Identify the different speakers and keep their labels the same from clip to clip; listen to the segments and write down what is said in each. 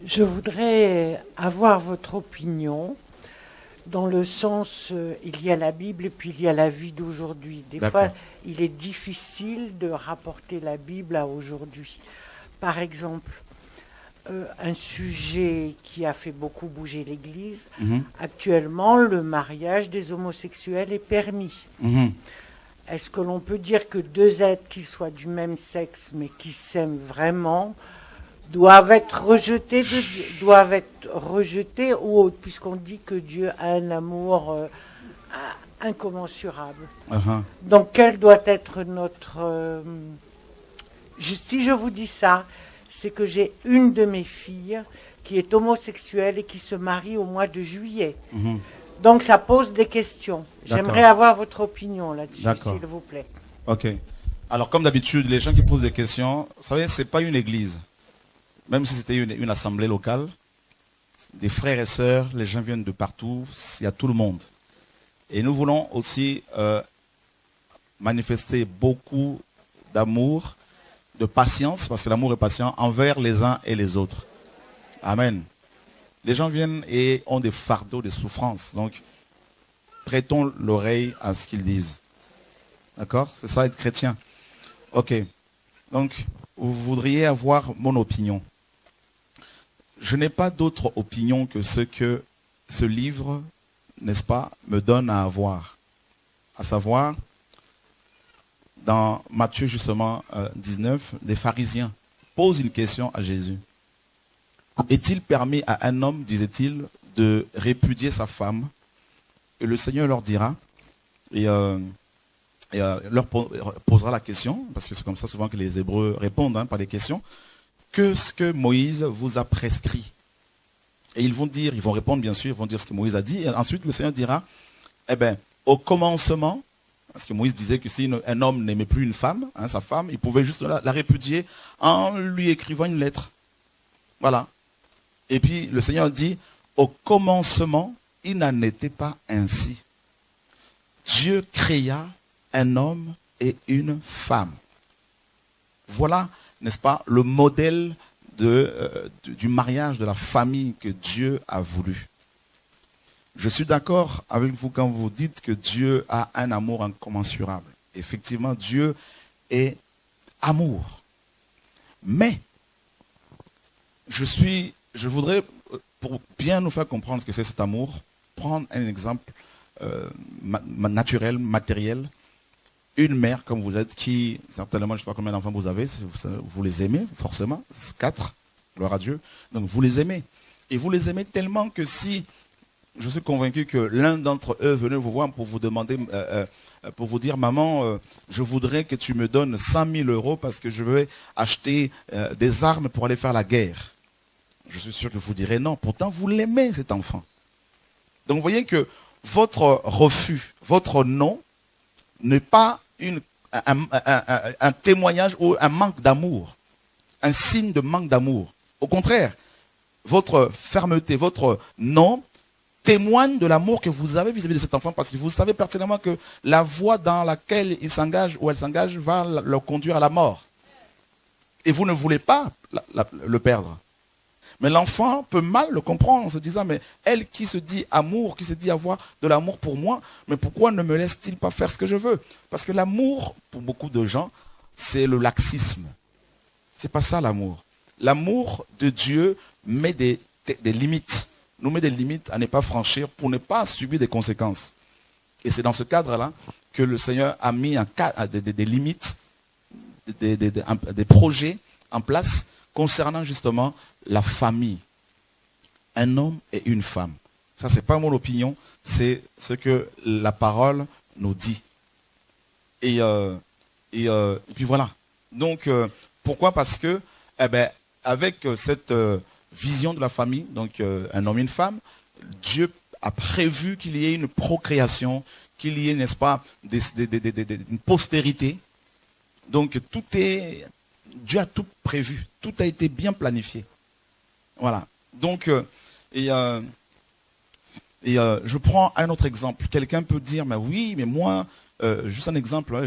Speaker 1: Je voudrais avoir votre opinion dans le sens, il y a la Bible et puis il y a la vie d'aujourd'hui. Des fois,
Speaker 2: D'accord.
Speaker 1: il est difficile de rapporter la Bible à aujourd'hui. Par exemple, un sujet qui a fait beaucoup bouger l'Église,
Speaker 2: Mhm,
Speaker 1: actuellement, le mariage des homosexuels est permis.
Speaker 2: mhm.
Speaker 1: Est-ce que l'on peut dire que deux êtres qui soient du même sexe mais qui s'aiment vraiment doivent être rejetés ou autres, puisqu'on dit que Dieu a un amour incommensurable.
Speaker 2: Uh-huh.
Speaker 1: Donc quel doit être notre... si je vous dis ça, c'est que j'ai une de mes filles qui est homosexuelle et qui se marie au mois de juillet.
Speaker 2: Mhm.
Speaker 1: Donc ça pose des questions. J'aimerais
Speaker 2: D'accord.
Speaker 1: avoir votre opinion là-dessus,
Speaker 2: D'accord.
Speaker 1: s'il vous plaît.
Speaker 2: Ok. Alors, comme d'habitude, les gens qui posent des questions, vous savez, c'est pas une église. Même si c'était une assemblée locale, des frères et sœurs, les gens viennent de partout, il y a tout le monde. Et nous voulons aussi manifester beaucoup d'amour, de patience, parce que l'amour est patient, envers les uns et les autres. Amen. Les gens viennent et ont des fardeaux, des souffrances. Donc, prêtons l'oreille à ce qu'ils disent. D'accord? C'est ça être chrétien. Ok. Donc, vous voudriez avoir mon opinion. Je n'ai pas d'autre opinion que ce que ce livre, n'est-ce pas, me donne à avoir. À savoir, dans Matthieu justement 19, des pharisiens posent une question à Jésus. Est-il permis à un homme, disait-il, de répudier sa femme? Et le Seigneur leur dira, leur posera la question, parce que c'est comme ça souvent que les Hébreux répondent par des questions, que ce que Moïse vous a prescrit. Et ils vont répondre bien sûr, ils vont dire ce que Moïse a dit, et ensuite le Seigneur dira, eh bien, au commencement, parce que Moïse disait que si un homme n'aimait plus une femme, sa femme, il pouvait juste la répudier en lui écrivant une lettre. Voilà. Et puis le Seigneur dit, au commencement, il n'en était pas ainsi. Dieu créa un homme et une femme. Voilà, n'est-ce pas, le modèle du mariage, de la famille que Dieu a voulu. Je suis d'accord avec vous quand vous dites que Dieu a un amour incommensurable. Effectivement, Dieu est amour. Mais, je voudrais, pour bien nous faire comprendre ce que c'est cet amour, prendre un exemple naturel, matériel. Une mère comme vous êtes, qui, certainement, je ne sais pas combien d'enfants vous avez, vous les aimez, forcément, 4, gloire à Dieu. Donc vous les aimez. Et vous les aimez tellement que si, je suis convaincu que l'un d'entre eux venait vous voir pour vous demander, pour vous dire, maman, je voudrais que tu me donnes 100 000 euros parce que je veux acheter des armes pour aller faire la guerre. Je suis sûr que vous direz non. Pourtant, vous l'aimez, cet enfant. Donc vous voyez que votre refus, votre non, n'est pas un témoignage ou un manque d'amour, un signe de manque d'amour. Au contraire, votre fermeté, votre non témoigne de l'amour que vous avez vis-à-vis de cet enfant, parce que vous savez pertinemment que la voie dans laquelle il s'engage ou elle s'engage va le conduire à la mort. Et vous ne voulez pas le perdre. Mais l'enfant peut mal le comprendre en se disant, mais elle qui se dit amour, qui se dit avoir de l'amour pour moi, mais pourquoi ne me laisse-t-il pas faire ce que je veux? Parce que l'amour, pour beaucoup de gens, c'est le laxisme. C'est pas ça l'amour. L'amour de Dieu met des limites, nous met des limites à ne pas franchir pour ne pas subir des conséquences. Et c'est dans ce cadre-là que le Seigneur a mis des limites, des projets en place concernant justement la famille. Un homme et une femme. Ça, c'est pas mon opinion, c'est ce que la parole nous dit. Et puis voilà. Donc, pourquoi? Parce que, avec cette vision de la famille, donc un homme et une femme, Dieu a prévu qu'il y ait une procréation, qu'il y ait, n'est-ce pas, une postérité. Donc, Dieu a tout prévu, tout a été bien planifié. Voilà. Donc, je prends un autre exemple. Quelqu'un peut dire, mais oui, mais moi, juste un exemple, hein,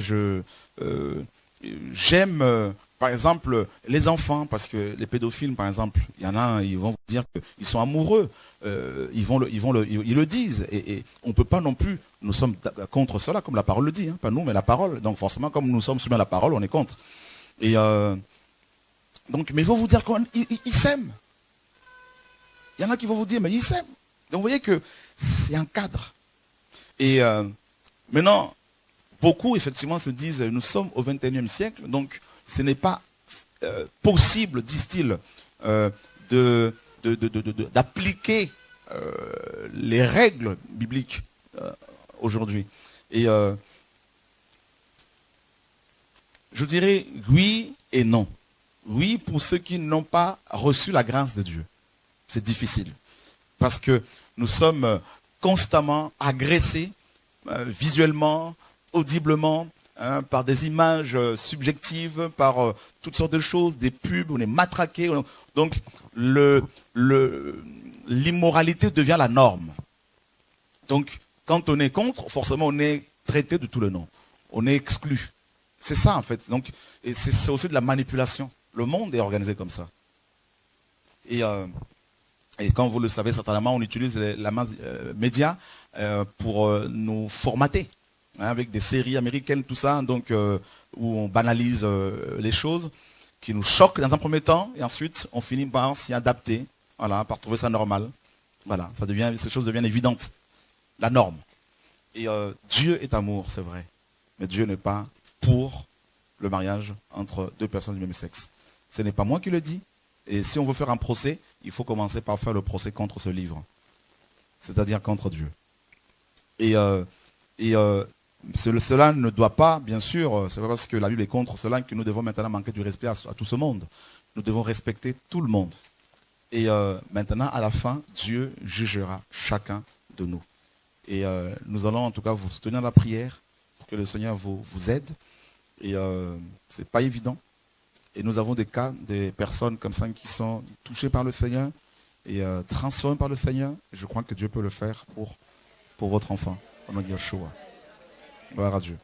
Speaker 2: j'aime par exemple, les enfants, parce que les pédophiles, par exemple, il y en a, ils vont vous dire qu'ils sont amoureux, ils le disent, et on ne peut pas non plus, nous sommes contre cela, comme la parole le dit, hein, pas nous, mais la parole. Donc forcément, comme nous sommes soumis à la parole, on est contre. Et donc, mais ils vont vous dire qu'ils s'aiment. Il y en a qui vont vous dire, mais ils s'aiment. Donc vous voyez que c'est un cadre. Et maintenant, beaucoup, effectivement, se disent, nous sommes au XXIe siècle, donc ce n'est pas possible, disent-ils, d'appliquer les règles bibliques aujourd'hui. Et je dirais oui et non. Oui, pour ceux qui n'ont pas reçu la grâce de Dieu. C'est difficile. Parce que nous sommes constamment agressés visuellement, audiblement, hein, par des images subjectives, par toutes sortes de choses, des pubs, on est matraqués. Donc l'immoralité devient la norme. Donc quand on est contre, forcément on est traité de tout le nom. On est exclu. C'est ça en fait. Donc, et c'est aussi de la manipulation. Le monde est organisé comme ça. Et comme vous le savez certainement, on utilise les médias pour nous formater. Hein, avec des séries américaines, tout ça, donc où on banalise les choses, qui nous choquent dans un premier temps, et ensuite on finit par s'y adapter, voilà, par trouver ça normal. Voilà, ces choses deviennent évidentes. La norme. Et Dieu est amour, c'est vrai. Mais Dieu n'est pas pour le mariage entre deux personnes du même sexe. Ce n'est pas moi qui le dis. Et si on veut faire un procès, il faut commencer par faire le procès contre ce livre. C'est-à-dire contre Dieu. Et cela ne doit pas, bien sûr, c'est pas parce que la Bible est contre cela que nous devons maintenant manquer du respect à tout ce monde. Nous devons respecter tout le monde. Et maintenant, à la fin, Dieu jugera chacun de nous. Et nous allons en tout cas vous soutenir dans la prière pour que le Seigneur vous aide. Et c'est pas évident. Et nous avons des cas, des personnes comme ça qui sont touchées par le Seigneur et transformées par le Seigneur. Je crois que Dieu peut le faire pour votre enfant. Gloire à Dieu.